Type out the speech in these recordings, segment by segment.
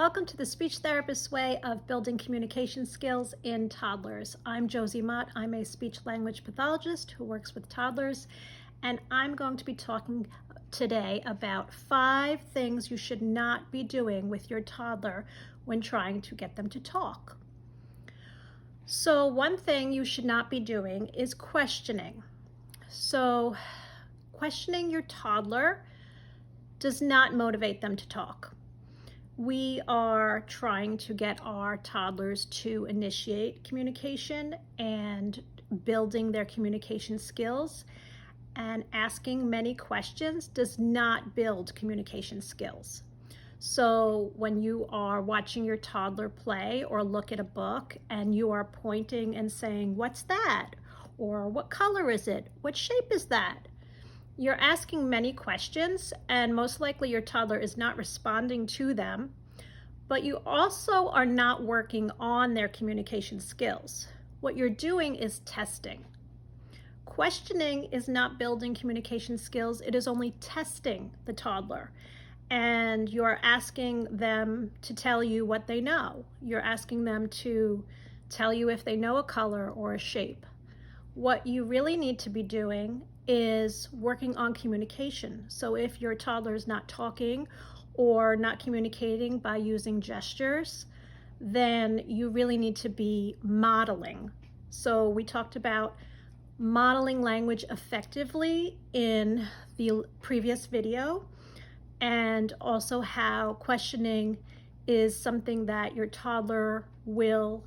Welcome to the Speech Therapist's Way of Building Communication Skills in Toddlers. I'm Josie Mott. I'm a speech language pathologist who works with toddlers, and I'm going to be talking today about 5 things you should not be doing with your toddler when trying to get them to talk. So one thing you should not be doing is questioning. So questioning your toddler does not motivate them to talk. We are trying to get our toddlers to initiate communication and building their communication skills, and asking many questions does not build communication skills. So when you are watching your toddler play or look at a book and you are pointing and saying, "What's that?" or "What color is it? What shape is that?" You're asking many questions, and most likely your toddler is not responding to them, but you also are not working on their communication skills. What you're doing is testing. Questioning is not building communication skills, it is only testing the toddler. And you're asking them to tell you what they know. You're asking them to tell you if they know a color or a shape. What you really need to be doing is working on communication. So if your toddler is not talking or not communicating by using gestures, then you really need to be modeling. So we talked about modeling language effectively in the previous video, and also how questioning is something that your toddler will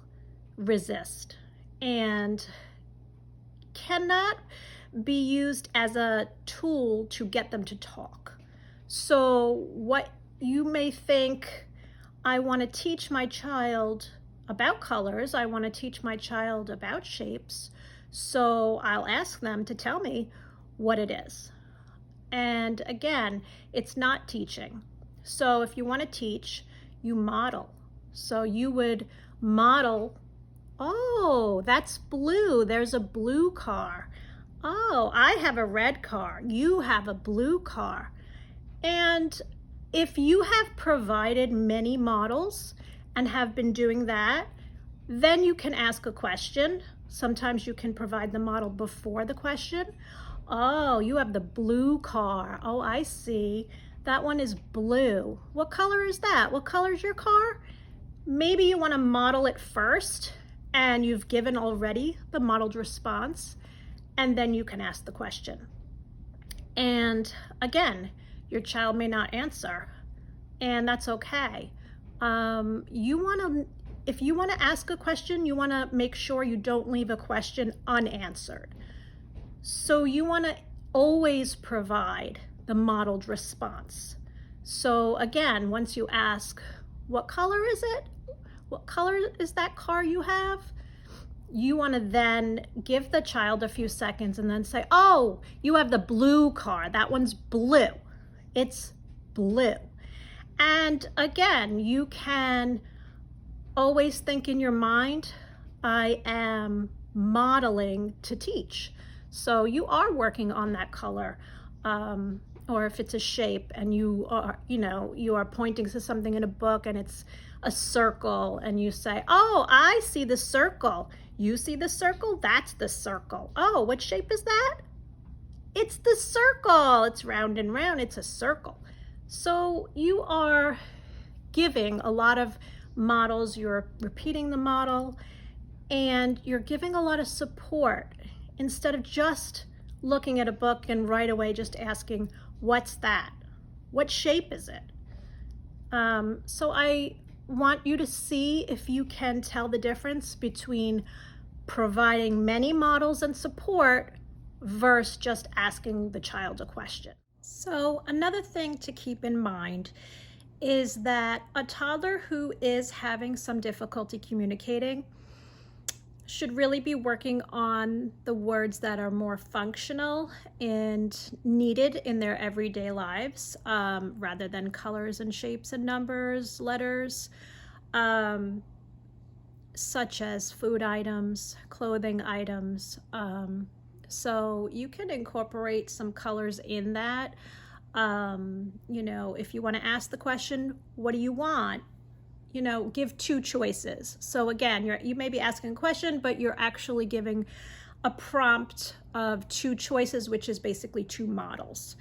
resist and cannot be used as a tool to get them to talk. So what you may think, I want to teach my child about colors, I want to teach my child about shapes, so I'll ask them to tell me what it is. And again, it's not teaching. So if you want to teach, you model. So you would model, "Oh, that's blue. There's a blue car. Oh, I have a red car. You have a blue car." And if you have provided many models and have been doing that, then you can ask a question. Sometimes you can provide the model before the question. "Oh, you have the blue car. Oh, I see. That one is blue. What color is that? What color is your car?" Maybe you want to model it first, and you've given already the modeled response, and then you can ask the question. And again, your child may not answer, and that's okay. If you want to ask a question, you want to make sure you don't leave a question unanswered. So you want to always provide the modeled response. So again, once you ask, "What color is it? What color is that car you have?" you want to then give the child a few seconds and then say, "Oh, you have the blue car. That one's blue. It's blue." And again, you can always think in your mind, I am modeling to teach. So you are working on that color, or if it's a shape and you are pointing to something in a book and it's a circle, and you say, "Oh, I see the circle. You see the circle? That's the circle. Oh, what shape is that?" "It's the circle. It's round and round. It's a circle." So you are giving a lot of models, you're repeating the model, and you're giving a lot of support instead of just looking at a book and right away just asking, "What's that? What shape is it?" So I want you to see if you can tell the difference between providing many models and support versus just asking the child a question. So another thing to keep in mind is that a toddler who is having some difficulty communicating should really be working on the words that are more functional and needed in their everyday lives, rather than colors and shapes and numbers, letters, such as food items, clothing items. So you can incorporate some colors in that. If you want to ask the question, "What do you want?" give two choices. So again, you may be asking a question, but you're actually giving a prompt of two choices, which is basically two models.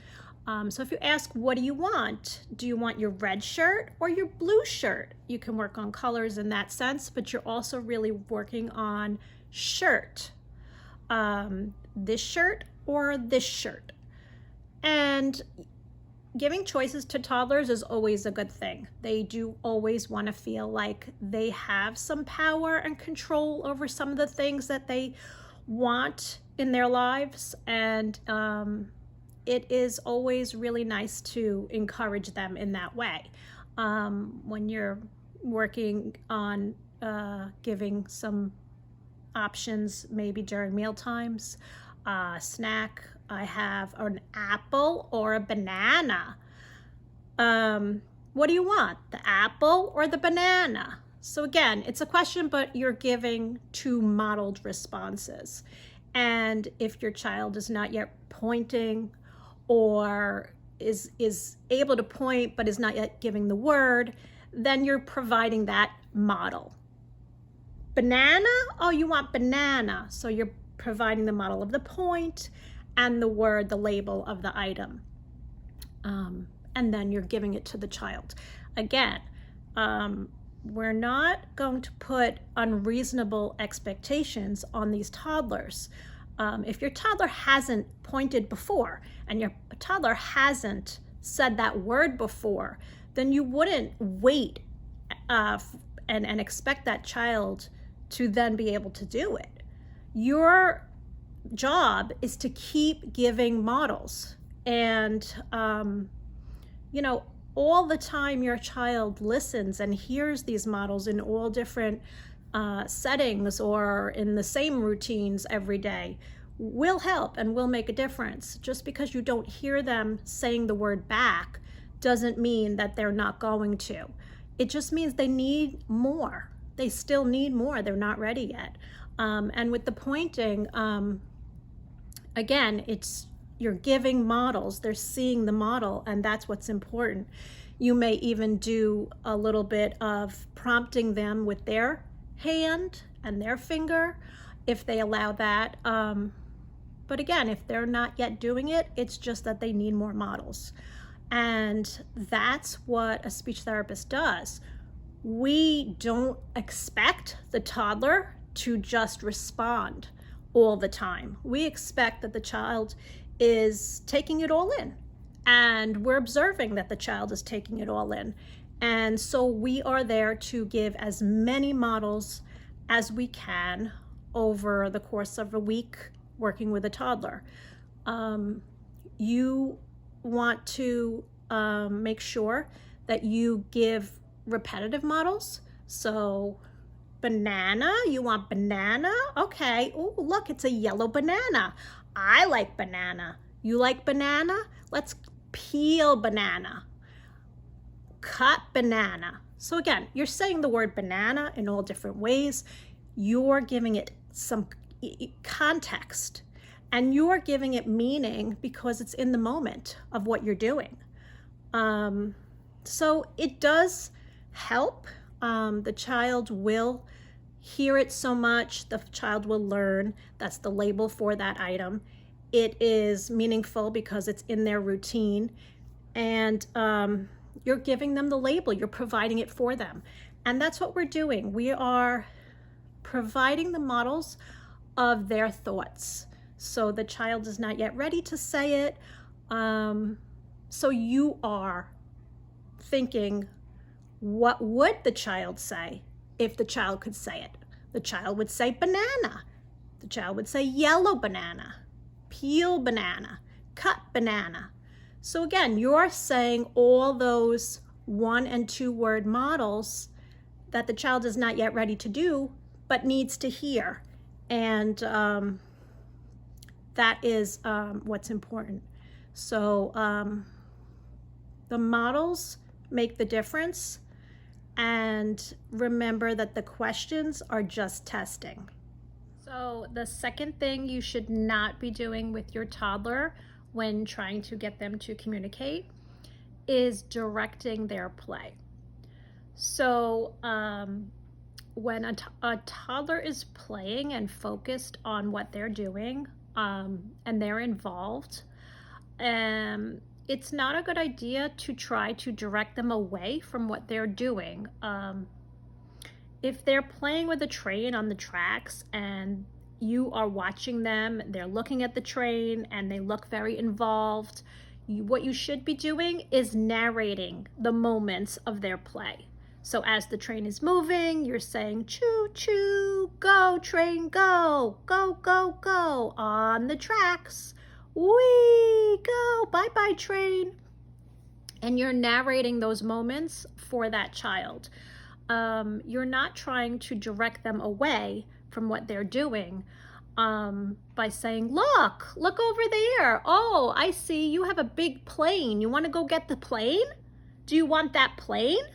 So if you ask, what do you want? Do you want your red shirt or your blue shirt? You can work on colors in that sense, but you're also really working on shirt. This shirt or this shirt. And giving choices to toddlers is always a good thing. They do always want to feel like they have some power and control over some of the things that they want in their lives. And it is always really nice to encourage them in that way. When you're working on giving some options, maybe during meal times, snack, I have an apple or a banana. What do you want, the apple or the banana? So again, it's a question, but you're giving two modeled responses. And if your child is not yet pointing or is able to point but is not yet giving the word, then you're providing that model. Banana? Oh, you want banana. So you're providing the model of the point and the word, the label of the item. And then you're giving it to the child. Again, we're not going to put unreasonable expectations on these toddlers. If your toddler hasn't pointed before and your toddler hasn't said that word before, then you wouldn't wait and expect that child to then be able to do it. Your job is to keep giving models. And, all the time your child listens and hears these models in all different settings or in the same routines every day will help and will make a difference. Just because you don't hear them saying the word back doesn't mean that they're not going to. It just means they need more. They still need more. They're not ready yet. And with the pointing, again, you're giving models. They're seeing the model, and that's what's important. You may even do a little bit of prompting them with their hand and their finger if they allow that. But again, if they're not yet doing it, it's just that they need more models. And that's what a speech therapist does. We don't expect the toddler to just respond all the time. We expect that the child is taking it all in, and we're observing that the child is taking it all in. And so we are there to give as many models as we can over the course of a week working with a toddler. You want to make sure that you give repetitive models. So banana, you want banana? Okay. Oh, look, it's a yellow banana. I like banana. You like banana? Let's peel banana. Cut banana. So again, you're saying the word banana in all different ways. You're giving it some context, and you're giving it meaning because it's in the moment of what you're doing. So it does help. The child will hear it so much, the child will learn. That's the label for that item. It is meaningful because it's in their routine, and you're giving them the label, you're providing it for them. And that's what we're doing. We are providing the models of their thoughts. So the child is not yet ready to say it. So you are thinking, what would the child say if the child could say it? The child would say banana. The child would say yellow banana, peel banana, cut banana. So again, you're saying all those 1 and 2 word models that the child is not yet ready to do, but needs to hear. And that is what's important. So the models make the difference. And remember that the questions are just testing. So the second thing you should not be doing with your toddler when trying to get them to communicate is directing their play. So when a toddler is playing and focused on what they're doing, and they're involved, it's not a good idea to try to direct them away from what they're doing. If they're playing with a train on the tracks and you are watching them, they're looking at the train and they look very involved, what you should be doing is narrating the moments of their play. So as the train is moving, you're saying, choo choo, go train, go, go, go, go, on the tracks, wee, go, bye bye train. And you're narrating those moments for that child. You're not trying to direct them away from what they're doing by saying, look over there. Oh, I see you have a big plane. You want to go get the plane? Do you want that plane?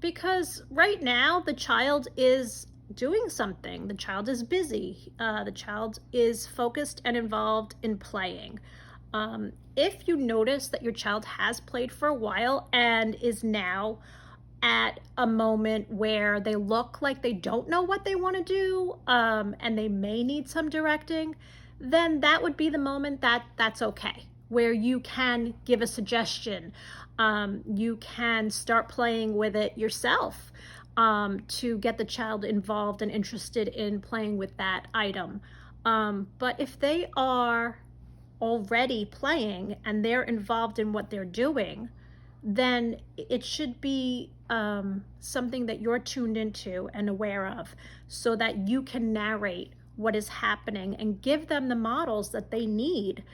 Because right now the child is doing something. The child is busy. The child is focused and involved in playing. If you notice that your child has played for a while and is now at a moment where they look like they don't know what they want to do, and they may need some directing, then that would be the moment that's okay, where you can give a suggestion. You can start playing with it yourself to get the child involved and interested in playing with that item. But if they are already playing and they're involved in what they're doing, then it should be something that you're tuned into and aware of, so that you can narrate what is happening and give them the models that they need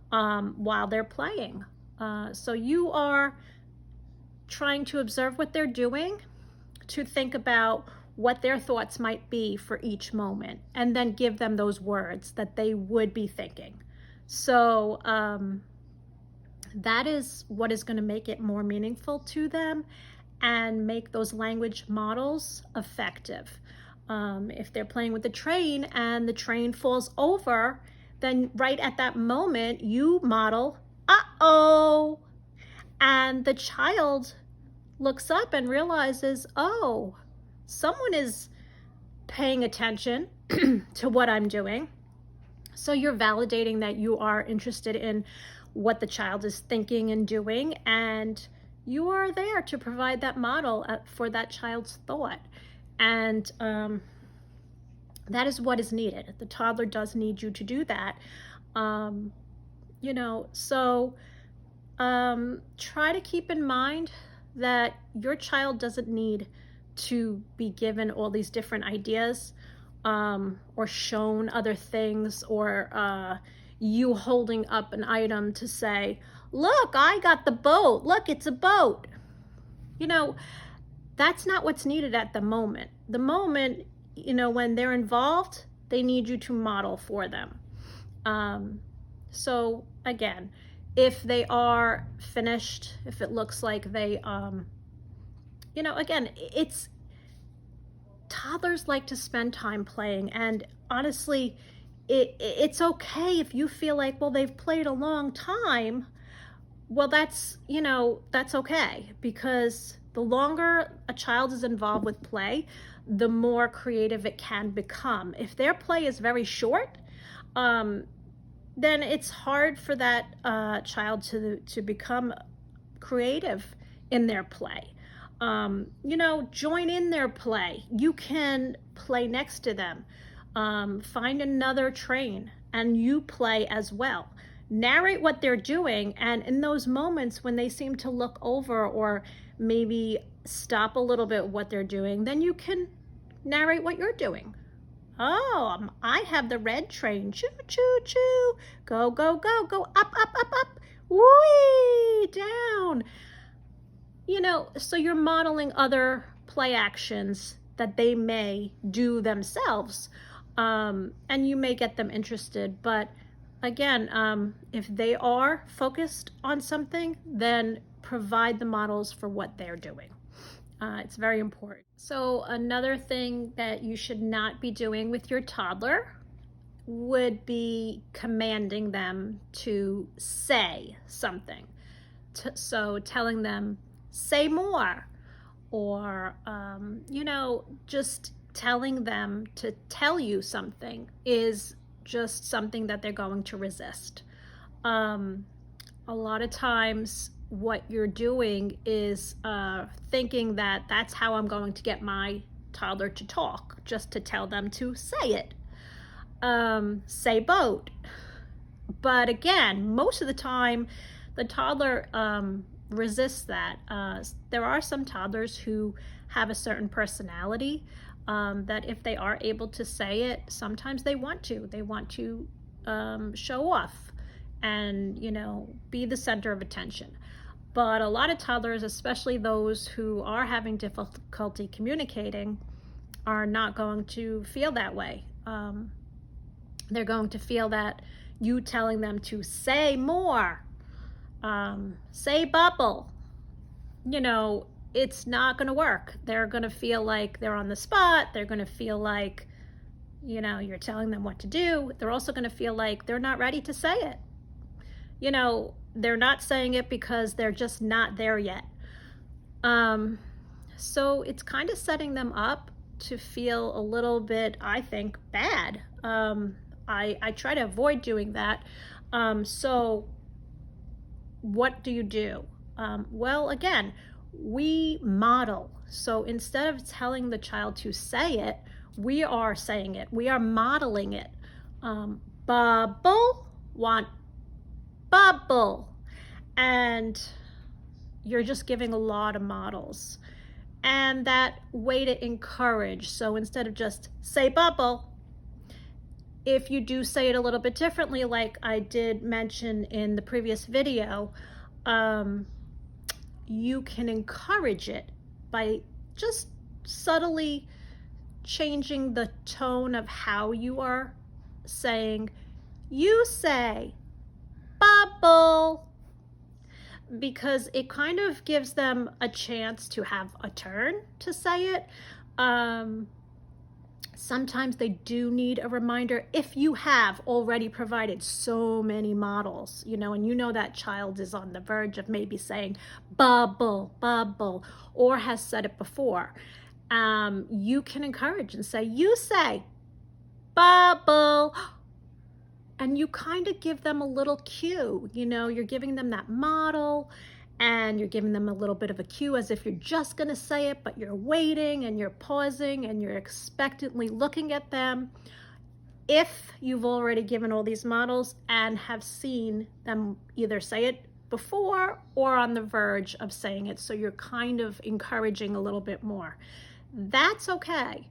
while they're playing. So you are trying to observe what they're doing, to think about what their thoughts might be for each moment, and then give them those words that they would be thinking. So that is what is going to make it more meaningful to them and make those language models effective. If they're playing with the train and the train falls over, then right at that moment you model, uh-oh, and the child looks up and realizes, oh, someone is paying attention to what I'm doing. So you're validating that you are interested in what the child is thinking and doing, and you are there to provide that model for that child's thought. And that is what is needed. The toddler does need you to do that. So try to keep in mind that your child doesn't need to be given all these different ideas or shown other things, or you holding up an item to say, look, I got the boat. Look, it's a boat. That's not what's needed at the moment. The moment, when they're involved, they need you to model for them. So again, if they are finished, if it looks like they, again, toddlers like to spend time playing, and honestly, it's okay if you feel like, well, they've played a long time. Well, that's okay, because the longer a child is involved with play, the more creative it can become. If their play is very short, then it's hard for that child to become creative in their play. Join in their play. You can play next to them. Find another train and you play as well. Narrate what they're doing, and in those moments when they seem to look over or maybe stop a little bit what they're doing, then you can narrate what you're doing. Oh, I have the red train. Choo, choo, choo. Go, go, go, go. Up, up, up, up. Whee, down. So you're modeling other play actions that they may do themselves, and you may get them interested. But again, if they are focused on something, then provide the models for what they're doing. It's very important. So another thing that you should not be doing with your toddler would be commanding them to say something. So telling them, say more, or, just telling them to tell you something is just something that they're going to resist. A lot of times what you're doing is thinking that that's how I'm going to get my toddler to talk, just to tell them to say it. Say boat. But again, most of the time, the toddler resists that. There are some toddlers who have a certain personality that if they are able to say it, sometimes they want to. They want to show off and, be the center of attention. But a lot of toddlers, especially those who are having difficulty communicating, are not going to feel that way. They're going to feel that you telling them to say more, say bubble, it's not going to work. They're going to feel like they're on the spot. They're going to feel like, you're telling them what to do. They're also going to feel like they're not ready to say it. They're not saying it because they're just not there yet. So it's kind of setting them up to feel a little bit, I think, bad. I try to avoid doing that. So what do you do? Well, again, we model. So instead of telling the child to say it, we are saying it. We are modeling it. Bubble, want bubble. And you're just giving a lot of models. And that way to encourage. So instead of just say bubble, if you do say it a little bit differently, like I did mention in the previous video, you can encourage it by just subtly changing the tone of how you are saying. You say bubble, because it kind of gives them a chance to have a turn to say it. Sometimes they do need a reminder if you have already provided so many models, and that child is on the verge of maybe saying bubble, bubble, or has said it before. You can encourage and say, you say bubble, and you kind of give them a little cue. You're giving them that model, and you're giving them a little bit of a cue as if you're just going to say it, but you're waiting and you're pausing and you're expectantly looking at them. If you've already given all these models and have seen them either say it before or on the verge of saying it, so you're kind of encouraging a little bit more, that's okay.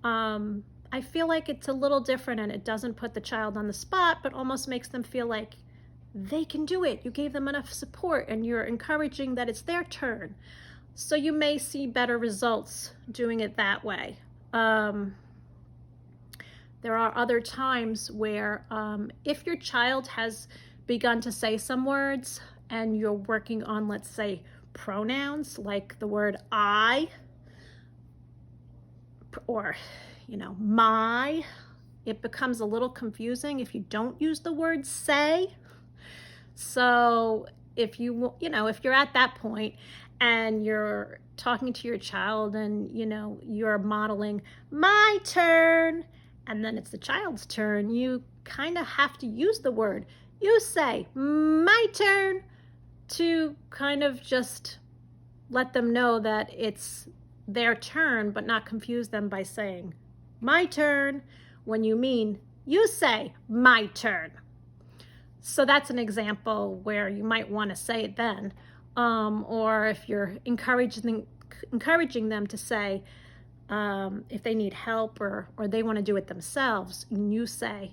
I feel like it's a little different, and it doesn't put the child on the spot, but almost makes them feel like they can do it. You gave them enough support, and you're encouraging that it's their turn. So you may see better results doing it that way. There are other times where if your child has begun to say some words and you're working on, let's say, pronouns like the word I or my, it becomes a little confusing if you don't use the word say. So if you're at that point and you're talking to your child and you're modeling my turn, and then it's the child's turn, you kind of have to use the word. You say my turn to kind of just let them know that it's their turn, but not confuse them by saying my turn when you mean you say my turn. So that's an example where you might want to say it then. Or if you're encouraging them to say, if they need help or they want to do it themselves, and you say,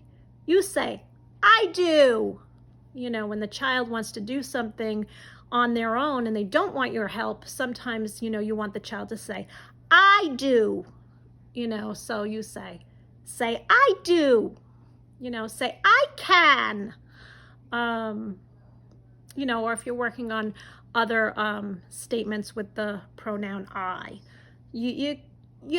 I do. When the child wants to do something on their own and they don't want your help, sometimes, you want the child to say, I do. So you say I do. Say I can. Or if you're working on other statements with the pronoun I, you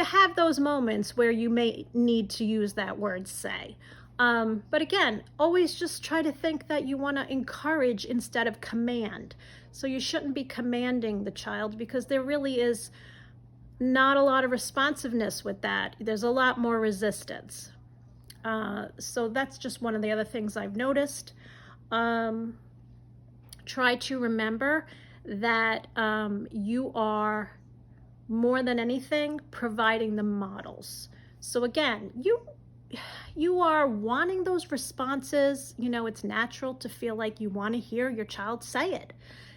have those moments where you may need to use that word say. But again, always just try to think that you want to encourage instead of command. So you shouldn't be commanding the child, because there really is not a lot of responsiveness with that. There's a lot more resistance. So that's just one of the other things I've noticed. Try to remember that you are, more than anything, providing the models. So again, you are wanting those responses. You know, it's natural to feel like you want to hear your child say it.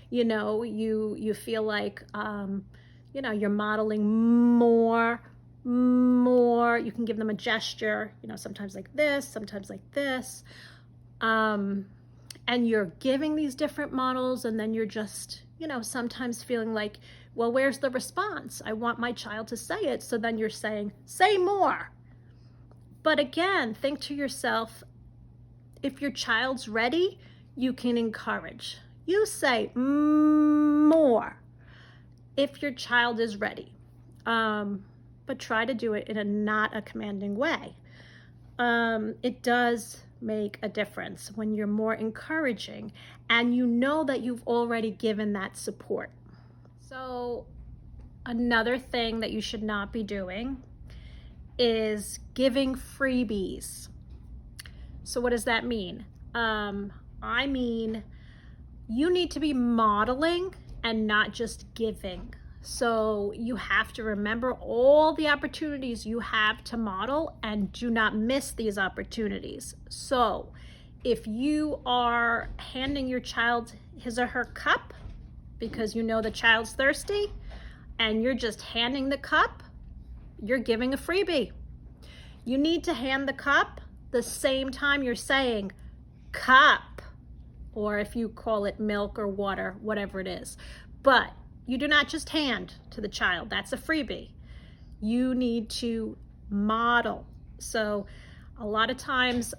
You know, you feel like, you know, you're modeling more. You can give them a gesture, you know, sometimes like this, sometimes like this. And you're giving these different models, and then you're just, you know, sometimes feeling like, well, where's the response? I want my child to say it. So then you're saying, say more. But again, think to yourself, if your child's ready, you can encourage. You say more if your child is ready. But try to do it in not a commanding way. It does make a difference when you're more encouraging and you know that you've already given that support. So another thing that you should not be doing is giving freebies. So what does that mean? I mean, you need to be modeling and not just giving. So you have to remember all the opportunities you have to model and do not miss these opportunities. So if you are handing your child his or her cup because you know the child's thirsty and you're just handing the cup, you're giving a freebie. You need to hand the cup the same time you're saying cup, or if you call it milk or water, whatever it is. But you do not just hand to the child. That's a freebie. You need to model. So a lot of times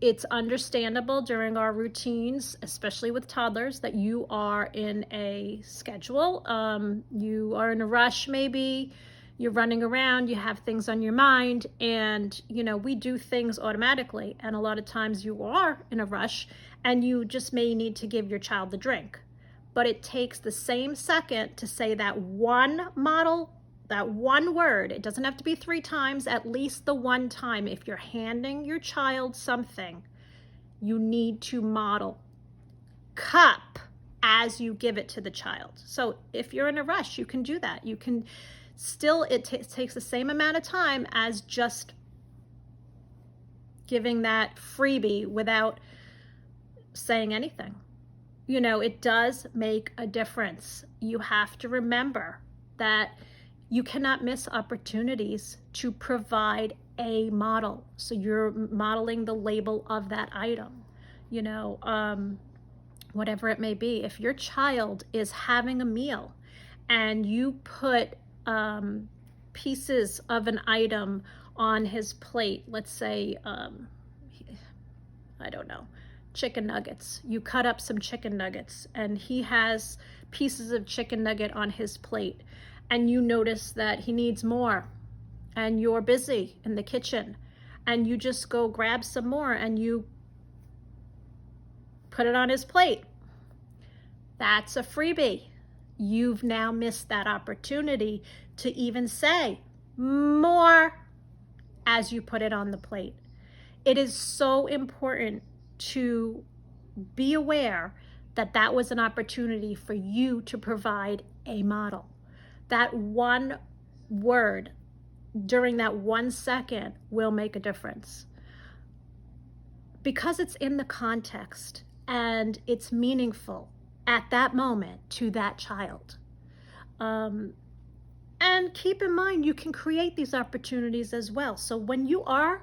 it's understandable during our routines, especially with toddlers, that you are in a schedule. You are in a rush maybe. You're running around, you have things on your mind, and you know, we do things automatically, and a lot of times you are in a rush and you just may need to give your child the drink. But it takes the same second to say that one model, that one word. It doesn't have to be 3 times, at least the one time. If you're handing your child something, you need to model cup as you give it to the child. So if you're in a rush, you can do that. You can still, it takes the same amount of time as just giving that freebie without saying anything. You know, it does make a difference. You have to remember that you cannot miss opportunities to provide a model. So you're modeling the label of that item, you know, whatever it may be. If your child is having a meal and you put pieces of an item on his plate, let's say, I don't know, chicken nuggets. You cut up some chicken nuggets and he has pieces of chicken nugget on his plate, and you notice that he needs more and you're busy in the kitchen and you just go grab some more and you put it on his plate. That's a freebie. You've now missed that opportunity to even say more as you put it on the plate. It is so important to be aware that that was an opportunity for you to provide a model. That one word during that 1 second will make a difference because it's in the context and it's meaningful at that moment to that child. And keep in mind, you can create these opportunities as well. So when you are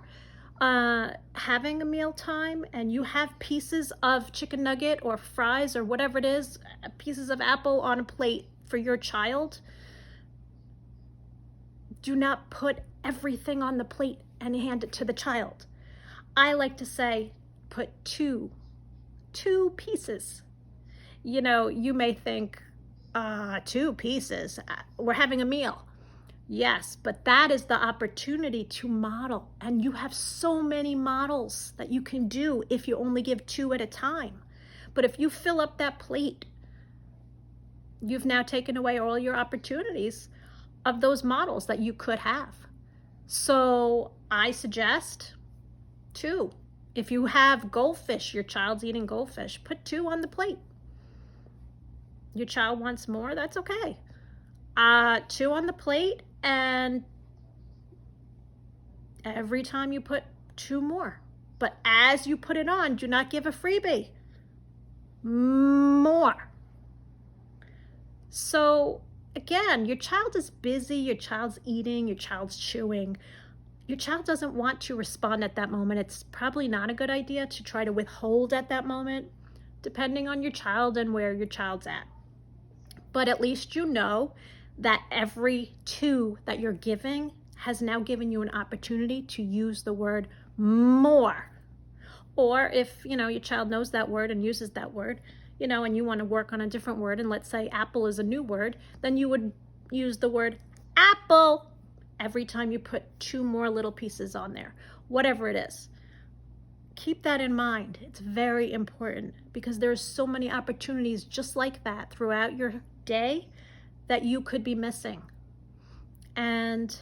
having a meal time and you have pieces of chicken nugget or fries or whatever it is, pieces of apple on a plate for your child, do not put everything on the plate and hand it to the child. I like to say, put two pieces. You know, you may think, 2 pieces, we're having a meal. Yes, but that is the opportunity to model. And you have so many models that you can do if you only give 2 at a time. But if you fill up that plate, you've now taken away all your opportunities of those models that you could have. So I suggest 2. If you have goldfish, your child's eating goldfish, put 2 on the plate. Your child wants more, that's okay. 2 on the plate, and every time you put 2 more. But as you put it on, do not give a freebie. More. So again, your child is busy, your child's eating, your child's chewing. Your child doesn't want to respond at that moment. It's probably not a good idea to try to withhold at that moment, depending on your child and where your child's at. But at least you know that every 2 that you're giving has now given you an opportunity to use the word more. Or if, your child knows that word and uses that word, and you want to work on a different word, and let's say apple is a new word, then you would use the word apple every time you put 2 more little pieces on there, whatever it is. Keep that in mind. It's very important because there's so many opportunities just like that throughout your day that you could be missing. And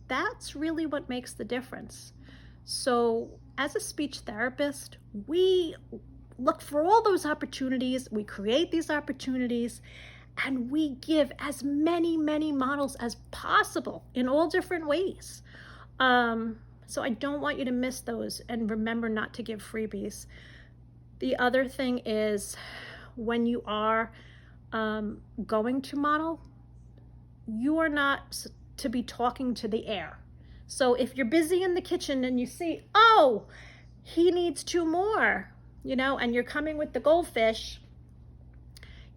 that's really what makes the difference. So as a speech therapist, we look for all those opportunities, we create these opportunities, and we give as many models as possible in all different ways. So I don't want you to miss those, and remember not to give freebies. The other thing is, when you are going to model, you are not to be talking to the air. So if you're busy in the kitchen and you see, oh, he needs 2 more, and you're coming with the goldfish,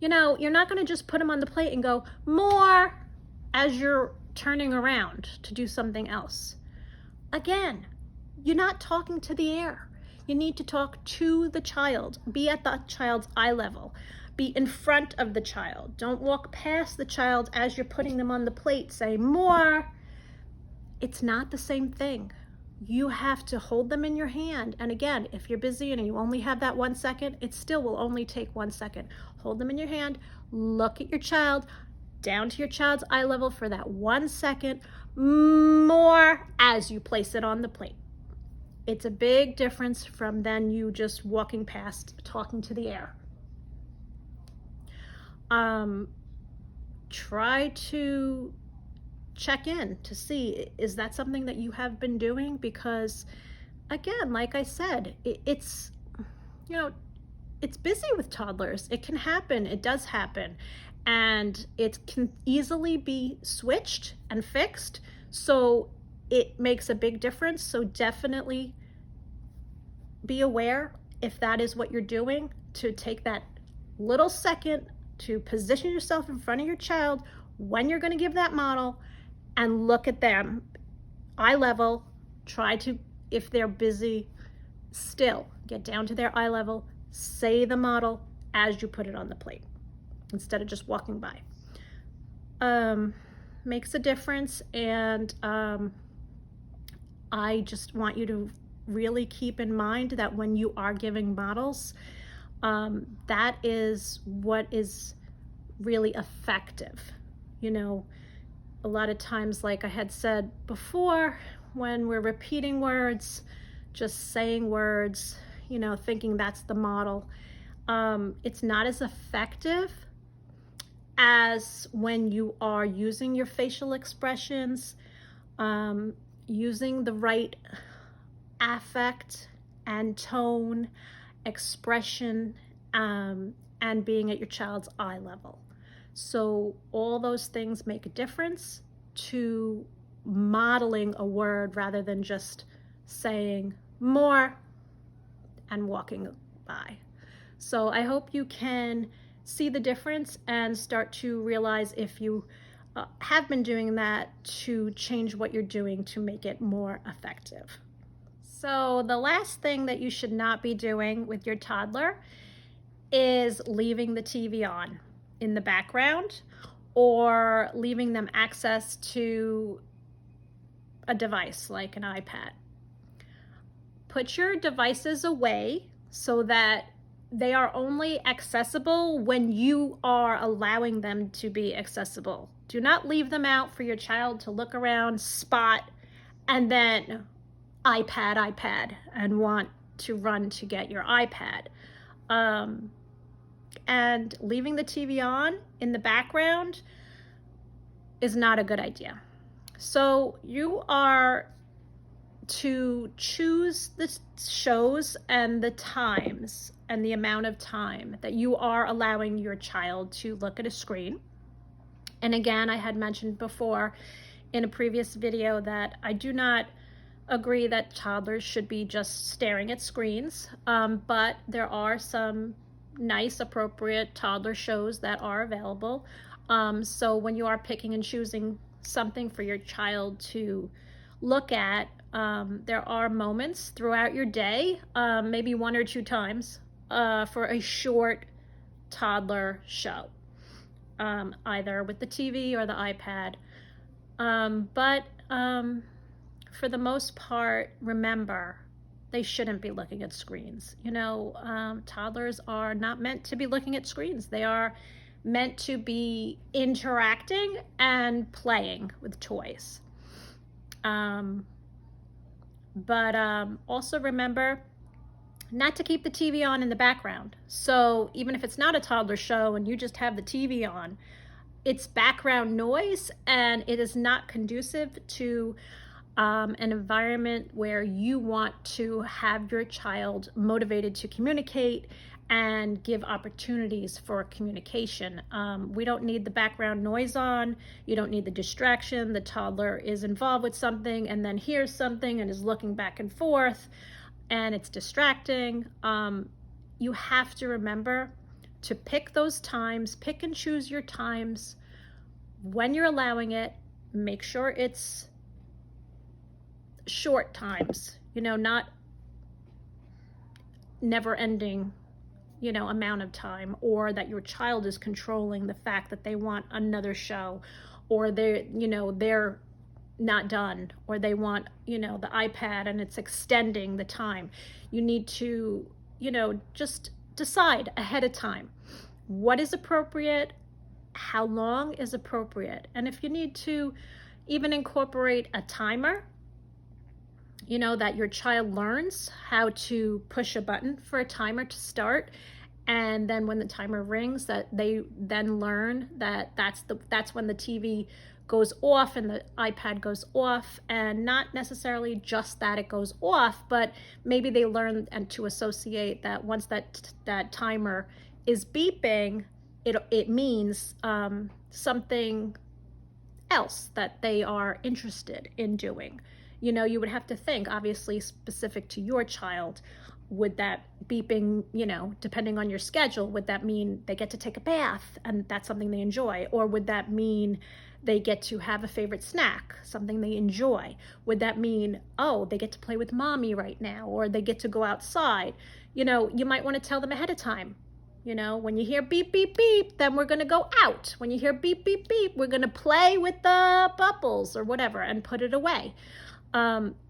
you're not going to just put them on the plate and go, more, as you're turning around to do something else. Again, you're not talking to the air. You need to talk to the child. Be at the child's eye level. Be in front of the child. Don't walk past the child as you're putting them on the plate. Say more. It's not the same thing. You have to hold them in your hand. And again, if you're busy and you only have that 1 second, it still will only take 1 second. Hold them in your hand. Look at your child, down to your child's eye level for that 1 second. More as you place it on the plate. It's a big difference from then you just walking past, talking to the air. Try to check in to see, is that something that you have been doing? Because again, like I said, it's busy with toddlers. It can happen. It does happen. And it can easily be switched and fixed. So it makes a big difference. So definitely be aware, if that is what you're doing, to take that little second to position yourself in front of your child when you're going to give that model and look at them eye level. Try to, if they're busy, still get down to their eye level, say the model as you put it on the plate instead of just walking by. Makes a difference. And I just want you to really keep in mind that when you are giving models, that is what is really effective. A lot of times, like I had said before, when we're repeating words, just saying words, thinking that's the model, it's not as effective as when you are using your facial expressions, using the right affect and tone, expression, and being at your child's eye level. So all those things make a difference to modeling a word rather than just saying more and walking by. So I hope you can see the difference and start to realize, if you have been doing that, to change what you're doing to make it more effective. So the last thing that you should not be doing with your toddler is leaving the TV on in the background or leaving them access to a device like an iPad. Put your devices away so that they are only accessible when you are allowing them to be accessible. Do not leave them out for your child to look around, spot, and then iPad, and want to run to get your iPad. And leaving the TV on in the background is not a good idea. So you are to choose the shows and the times and the amount of time that you are allowing your child to look at a screen. And again, I had mentioned before in a previous video that I do not agree that toddlers should be just staring at screens, but there are some nice, appropriate toddler shows that are available. So when you are picking and choosing something for your child to look at, there are moments throughout your day, maybe 1 or 2 times, for a short toddler show, either with the TV or the iPad. But for the most part, remember, they shouldn't be looking at screens. You know, toddlers are not meant to be looking at screens. They are meant to be interacting and playing with toys. But also remember not to keep the TV on in the background. So even if it's not a toddler show and you just have the TV on, it's background noise, and it is not conducive to an environment where you want to have your child motivated to communicate and give opportunities for communication. We don't need the background noise on. You don't need the distraction. The toddler is involved with something and then hears something and is looking back and forth, and it's distracting. You have to remember to pick those times, pick and choose your times when you're allowing it. Make sure it's short times, you know, not never ending, you know, amount of time, or that your child is controlling the fact that they want another show, or they're, you know, they're not done, or they want, you know, the iPad and it's extending the time. You need to, you know, just decide ahead of time what is appropriate, how long is appropriate. And if you need to even incorporate a timer, you know, that your child learns how to push a button for a timer to start, and then when the timer rings, that they then learn that that's when the TV goes off and the iPad goes off, and not necessarily just that it goes off, but maybe they learn and to associate that once that timer is beeping, it means something else that they are interested in doing. You know, you would have to think, obviously specific to your child, would that beeping, you know, depending on your schedule, would that mean they get to take a bath and that's something they enjoy? Or would that mean they get to have a favorite snack, something they enjoy? Would that mean, oh, they get to play with mommy right now, or they get to go outside? You know, you might want to tell them ahead of time. You know, when you hear beep, beep, beep, then we're going to go out. When you hear beep, beep, beep, we're going to play with the bubbles or whatever and put it away.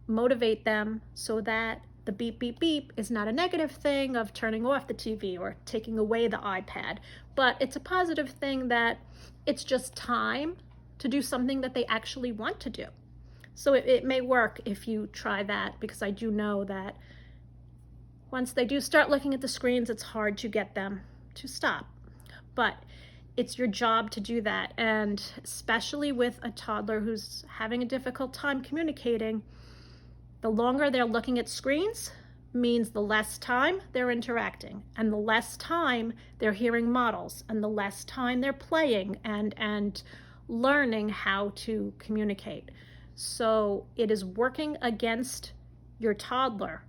Motivate them so that the beep, beep, beep is not a negative thing of turning off the TV or taking away the iPad, but it's a positive thing that it's just time to do something that they actually want to do. So it may work if you try that, because I do know that once they do start looking at the screens, it's hard to get them to stop. But it's your job to do that. And especially with a toddler who's having a difficult time communicating, the longer they're looking at screens means the less time they're interacting, and the less time they're hearing models, and the less time they're playing and learning how to communicate. So it is working against your toddler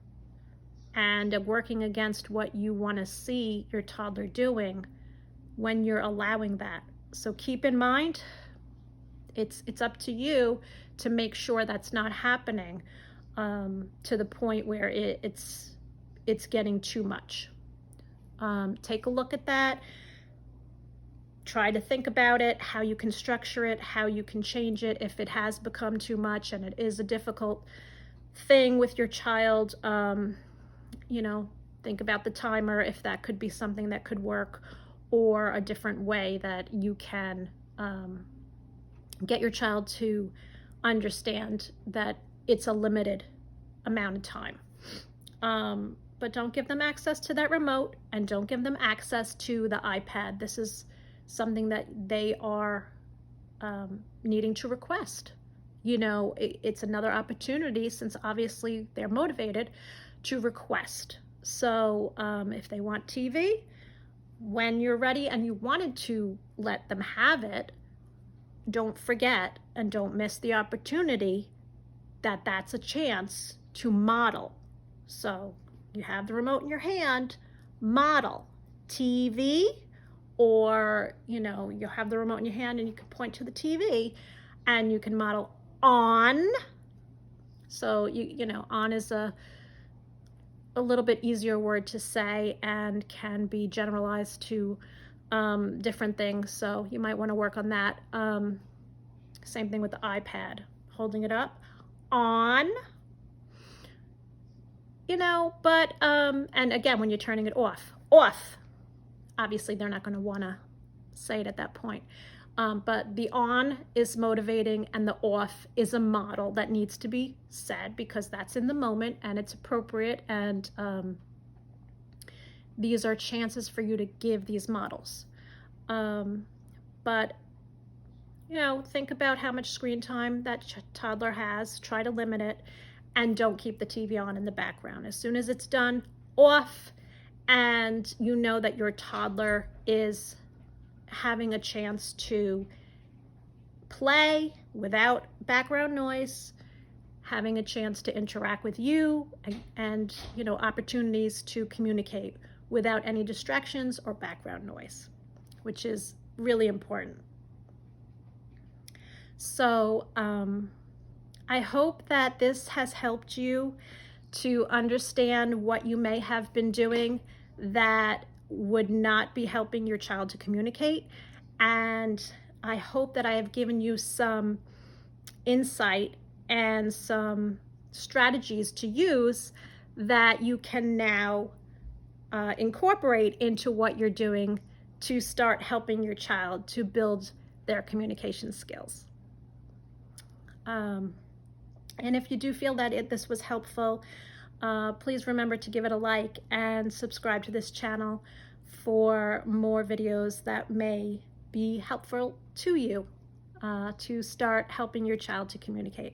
and working against what you want to see your toddler doing when you're allowing that. So keep in mind, it's up to you to make sure that's not happening to the point where it's getting too much. Take a look at that. Try to think about it, how you can structure it, how you can change it if it has become too much and it is a difficult thing with your child. You know, think about the timer, if that could be something that could work, or a different way that you can get your child to understand that it's a limited amount of time. But don't give them access to that remote, and don't give them access to the iPad. This is something that they are needing to request. You know, it's another opportunity, since obviously they're motivated, to request. So if they want TV, when you're ready and you wanted to let them have it, don't forget and don't miss the opportunity that that's a chance to model. So you have the remote in your hand, model TV, or, you know, you'll have the remote in your hand and you can point to the TV and you can model on. So you know, on is a little bit easier word to say and can be generalized to different things. So you might want to work on that. Same thing with the iPad, holding it up, on, you know, but, and again, when you're turning it off, off, obviously they're not going to want to say it at that point. But the on is motivating and the off is a model that needs to be said, because that's in the moment and it's appropriate. And these are chances for you to give these models. But, you know, think about how much screen time that toddler has, try to limit it, and don't keep the TV on in the background. As soon as it's done, off, and you know that your toddler is having a chance to play without background noise, having a chance to interact with you, and you know, opportunities to communicate without any distractions or background noise, which is really important. So I hope that this has helped you to understand what you may have been doing that would not be helping your child to communicate. And I hope that I have given you some insight and some strategies to use that you can now incorporate into what you're doing to start helping your child to build their communication skills. And if you do feel that this was helpful, please remember to give it a like and subscribe to this channel for more videos that may be helpful to you to start helping your child to communicate.